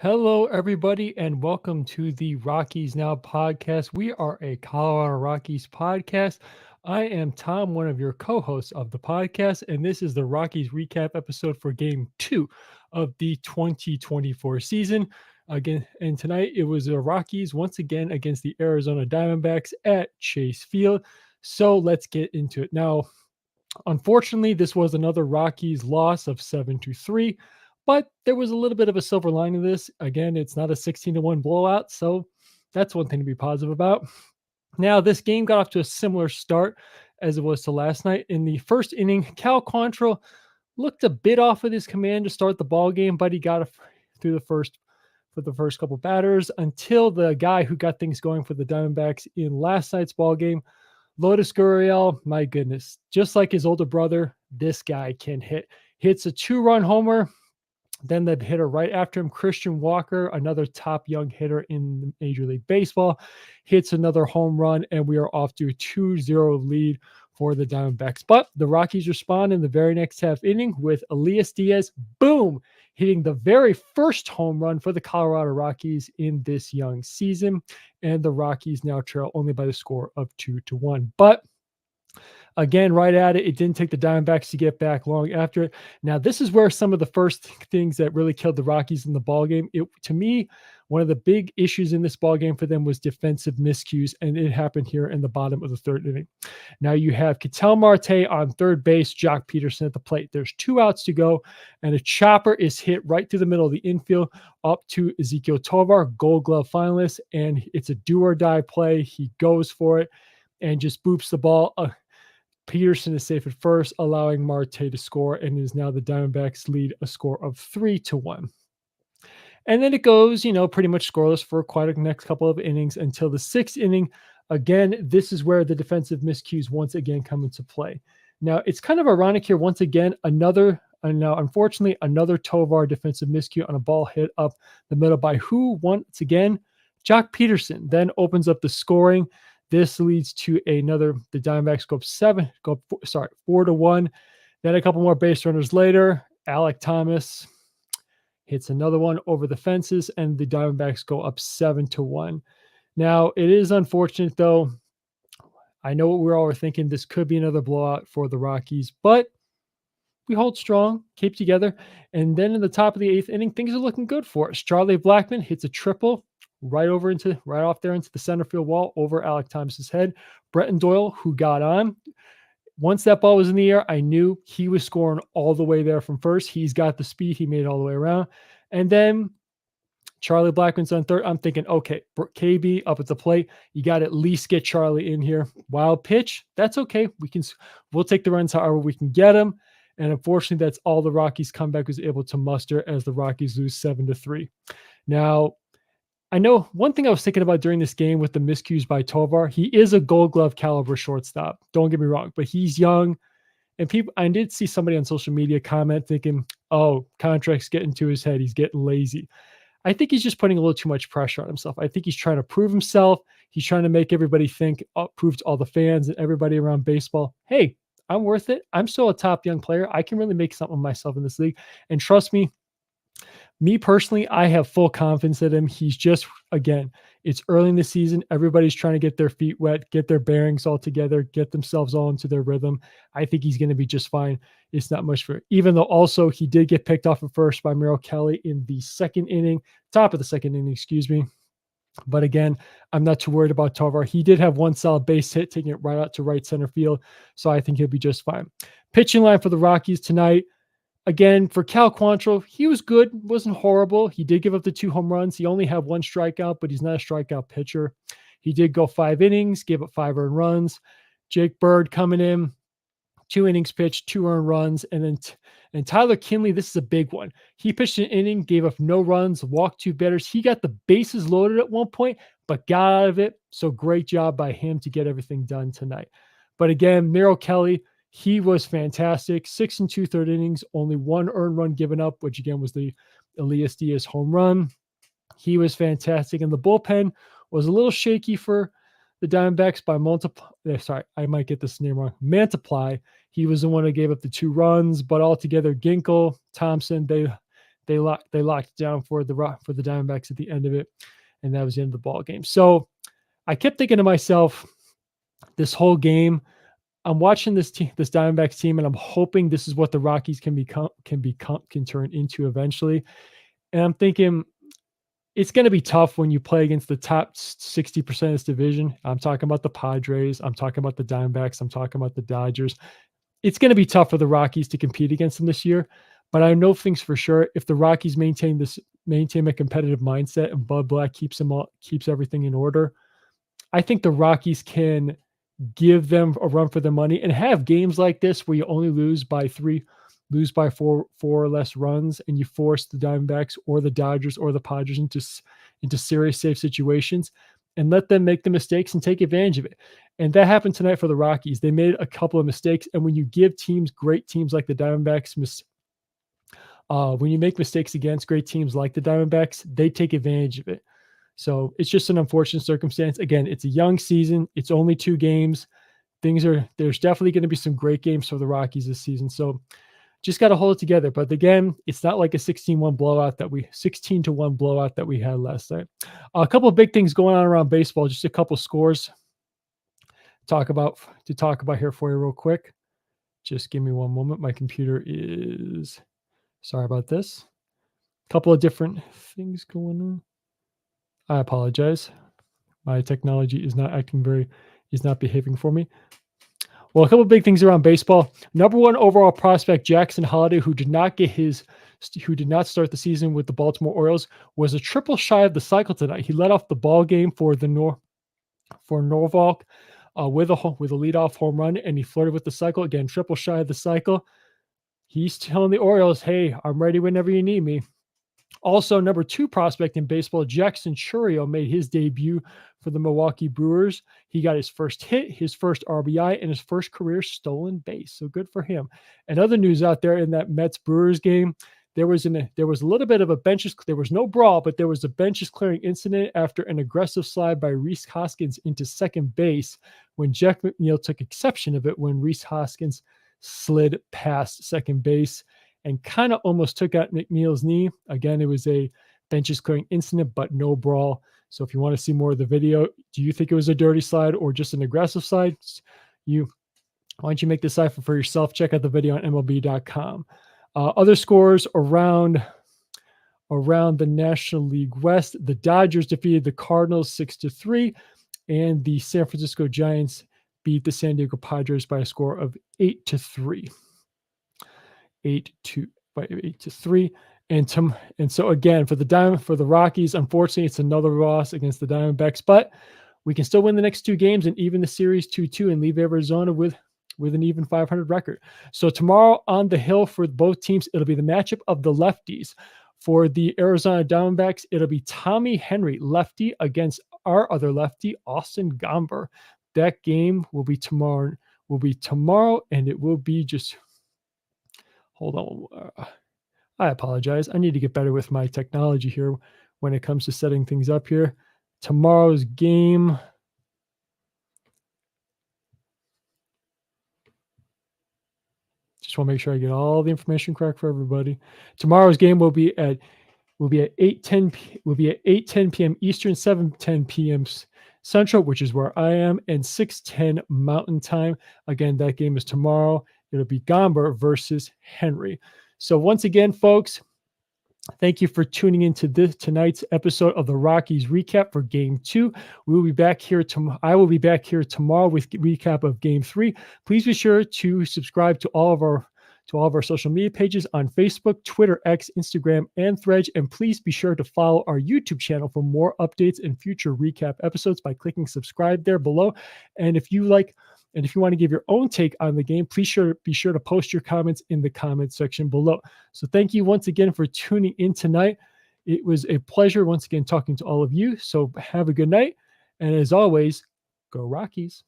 Hello, everybody, and welcome to the Rockies Now podcast. We are a Colorado Rockies podcast. I am Tom, one of your co hosts of the podcast, and this is the Rockies recap episode for game two of the 2024 season. Again, and tonight it was the Rockies once again against the Arizona Diamondbacks at Chase Field. So let's get into it. Now, unfortunately, this was another Rockies loss of 7-3, but there was a little bit of a silver lining to this. Again, it's not a 16-1 blowout, so that's one thing to be positive about. Now, this game got off to a similar start as it was to last night. In the first inning, Cal Quantrill looked a bit off with his command to start the ball game, but he got through the first couple batters until the guy who got things going for the Diamondbacks in last night's ball game, Lotus Gurriel, my goodness, just like his older brother, this guy can hit. Hits a 2-run homer. Then the hitter right after him, Christian Walker, another top young hitter in Major League Baseball, hits another home run, and we are off to a 2-0 lead for the Diamondbacks. But the Rockies respond in the very next half inning with Elias Diaz, boom, hitting the very first home run for the Colorado Rockies in this young season. And the Rockies now trail only by the score of 2-1. But again, right at it. It didn't take the Diamondbacks to get back long after it. Now, this is where some of the first things that really killed the Rockies in the ballgame. To me, one of the big issues in this ballgame for them was defensive miscues, and it happened here in the bottom of the third inning. Now, you have Ketel Marte on third base, Jock Peterson at the plate. There's 2 outs to go, and a chopper is hit right through the middle of the infield up to Ezequiel Tovar, Gold Glove finalist, and it's a do-or-die play. He goes for it and just boops the ball. Peterson is safe at first, allowing Marte to score, and is now the Diamondbacks lead a score of 3-1. And then it goes, pretty much scoreless for quite a next couple of innings until the 6th inning. Again, this is where the defensive miscues once again come into play. Now, it's kind of ironic here. Once again, unfortunately, another Tovar defensive miscue on a ball hit up the middle by who? Once again, Jock Peterson then opens up the scoring. This leads to the Diamondbacks go 4-1. Then a couple more base runners later, Alek Thomas hits another one over the fences, and the Diamondbacks go up 7-1. Now, it is unfortunate, though. I know what we're all thinking. This could be another blowout for the Rockies, but we hold strong, keep together. And then in the top of the 8th inning, things are looking good for us. Charlie Blackmon hits a triple right off there into the center field wall over Alek Thomas's head. Bretton Doyle, who got on. Once that ball was in the air, I knew he was scoring all the way there from first. He's got the speed. He made it all the way around. And then Charlie Blackmon's on third. I'm thinking, okay, KB up at the plate. You got to at least get Charlie in here. Wild pitch. That's okay. We'll take the runs however we can get them. And unfortunately, that's all the Rockies comeback was able to muster as the Rockies lose 7-3. Now, I know one thing I was thinking about during this game with the miscues by Tovar, he is a Gold Glove caliber shortstop. Don't get me wrong, but he's young. And I did see somebody on social media comment thinking, oh, contract's getting to his head. He's getting lazy. I think he's just putting a little too much pressure on himself. I think he's trying to prove himself. He's trying to make everybody prove to all the fans and everybody around baseball, hey, I'm worth it. I'm still a top young player. I can really make something of myself in this league. And trust me personally, I have full confidence in him. He's just, again, it's early in the season. Everybody's trying to get their feet wet, get their bearings all together, get themselves all into their rhythm. I think he's going to be just fine. It's not much for it. Even though also he did get picked off at first by Merrill Kelly in the top of the second inning, excuse me. But again, I'm not too worried about Tovar. He did have one solid base hit, taking it right out to right center field. So I think he'll be just fine. Pitching line for the Rockies tonight. Again, for Cal Quantrill, he was good, wasn't horrible. He did give up the 2 home runs. He only had 1 strikeout, but he's not a strikeout pitcher. He did go 5 innings, gave up 5 earned runs. Jake Bird coming in, 2 innings pitched, 2 earned runs. And Tyler Kinley, this is a big one. He pitched an inning, gave up no runs, walked 2 batters. He got the bases loaded at one point, but got out of it. So great job by him to get everything done tonight. But again, Merrill Kelly, he was fantastic. 6 2/3 innings, only 1 earned run given up, which again was the Elias Diaz home run. He was fantastic. And the bullpen was a little shaky for the Diamondbacks by I might get this name wrong. Mantiply. He was the one who gave up the 2 runs, but altogether, Ginkel, Thompson, they locked it down for the Diamondbacks at the end of it, and that was the end of the ball game. So I kept thinking to myself this whole game, I'm watching this Diamondbacks team, and I'm hoping this is what the Rockies can turn into eventually. And I'm thinking it's going to be tough when you play against the top 60% of this division. I'm talking about the Padres. I'm talking about the Diamondbacks. I'm talking about the Dodgers. It's going to be tough for the Rockies to compete against them this year. But I know things for sure. If the Rockies maintain a competitive mindset and Bud Black keeps everything in order, I think the Rockies can give them a run for their money and have games like this where you only lose by four or less runs, and you force the Diamondbacks or the Dodgers or the Padres into serious safe situations, and let them make the mistakes and take advantage of it. And that happened tonight for the Rockies. They made a couple of mistakes, and when you give great teams like the Diamondbacks, when you make mistakes against great teams like the Diamondbacks, they take advantage of it. So it's just an unfortunate circumstance. Again, it's a young season. It's only 2 games. There's definitely going to be some great games for the Rockies this season. So just got to hold it together. But again, it's not like a 16-1 blowout 16-1 blowout that we had last night. A couple of big things going on around baseball. Just a couple scores to talk about here for you real quick. Just give me one moment. My computer is, sorry about this. A couple of different things going on. I apologize. My technology is not behaving for me. Well, a couple of big things around baseball. Number 1 overall prospect Jackson Holliday, who did not start the season with the Baltimore Orioles, was a triple shy of the cycle tonight. He led off the ball game for Norfolk with a leadoff home run, and he flirted with the cycle again. Triple shy of the cycle. He's telling the Orioles, "Hey, I'm ready whenever you need me." Also, number 2 prospect in baseball, Jackson Chourio, made his debut for the Milwaukee Brewers. He got his first hit, his first RBI, and his first career stolen base. So good for him. And other news out there in that Mets-Brewers game, there was a little bit of a benches. There was no brawl, but there was a benches clearing incident after an aggressive slide by Rhys Hoskins into second base, when Jeff McNeil took exception of it when Rhys Hoskins slid past second base and kind of almost took out McNeil's knee. Again, it was a benches clearing incident, but no brawl. So if you want to see more of the video, do you think it was a dirty slide or just an aggressive slide? Why don't you make the decipher for yourself? Check out the video on MLB.com. Other scores around the National League West: the Dodgers defeated the Cardinals 6-3, and the San Francisco Giants beat the San Diego Padres by a score of 8-3. 8-3. And so again, for the Rockies, unfortunately, it's another loss against the Diamondbacks, but we can still win the next 2 games and even the series 2-2 and leave Arizona with an even 500 record. So tomorrow on the Hill for both teams, it'll be the matchup of the lefties. For the Arizona Diamondbacks, it'll be Tommy Henry, lefty, against our other lefty, Austin Gomber. That game will be tomorrow, and it will be just... Hold on. I apologize. I need to get better with my technology here when it comes to setting things up here. Tomorrow's game. Just want to make sure I get all the information correct for everybody. Tomorrow's game will be at 8:10 p.m. Eastern, 7:10 p.m. Central, which is where I am, and 6:10 Mountain Time. Again, that game is tomorrow. It'll be Gomber versus Henry. So once again, folks, thank you for tuning into tonight's episode of the Rockies recap for Game 2. We will be back here I will be back here tomorrow with recap of Game 3. Please be sure to subscribe to all of our social media pages on Facebook, Twitter, X, Instagram, and Threads. And please be sure to follow our YouTube channel for more updates and future recap episodes by clicking subscribe there below. And if you want to give your own take on the game, please be sure to post your comments in the comment section below. So thank you once again for tuning in tonight. It was a pleasure once again talking to all of you. So have a good night. And as always, go Rockies.